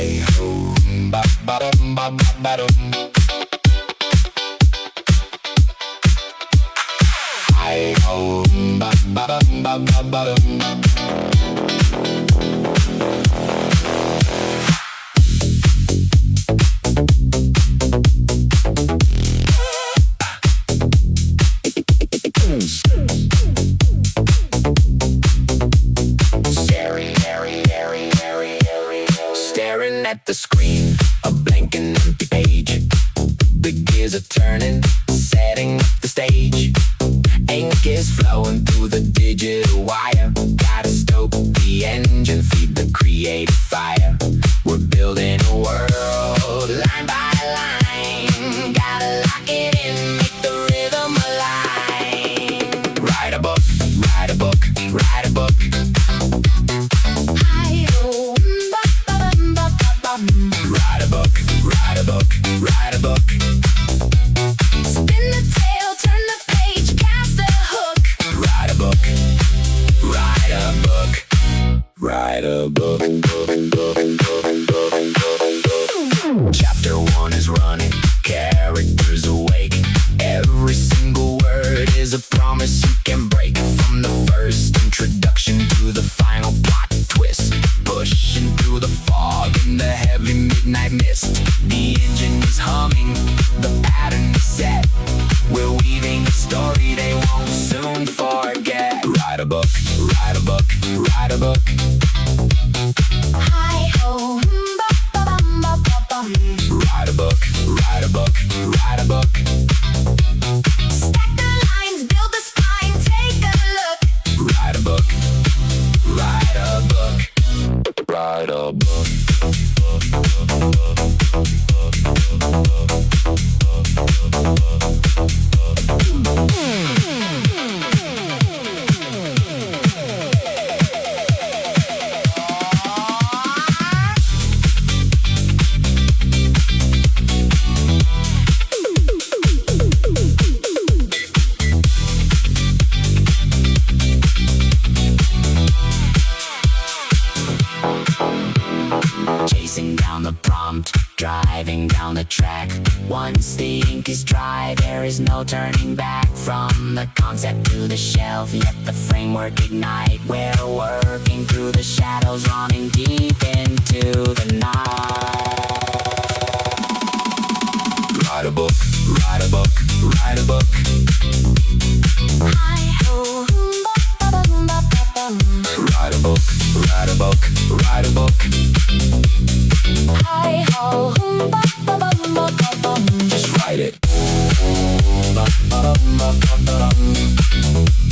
Hi ho, ba ba dum ba ba ba dum. Hi ho, ba ba dum ba ba ba dum. Staring at the screen, a blank and empty page. The gears are turning, setting up the stage. Ink is flowing through the digital wire. Gotta stoke the engine, feed the creative fire. We're building a world, line by line. Gotta lock it in, make the rhythm align. Write a book, write a book, write a book. Write a book, write a book, write a book. Spin the tale, turn the page, cast a hook. Write a book, write a book, write a book. Chapter 1 is running, characters awake. Every single word is a promise you can break. From the first introduction to the final plot twist, pushing through the fog in the heavy midnight mist. The engine is humming, the pattern is set. We're weaving a story they won't soon forget. Write a book, write a book, write a book. Hi ho, ba ba bum ba ba bum. Write a book, write a book, write a book. Stack the lines, build the spine, take a look. Write a book, write a book, write a book. Chasing down the prompt, driving down the track. Once the ink is dry, there is no turning back. From the concept to the shelf, let the framework ignite. We're working through the shadows, running deep into the night. Write a book, write a book, write a book. Hi ho, ba ba bum ba ba bum. Write a book, write a book, write a book. Hi ho, ba ba bum ba ba bum. Just write it. Ba ba dum ba ba ba dum.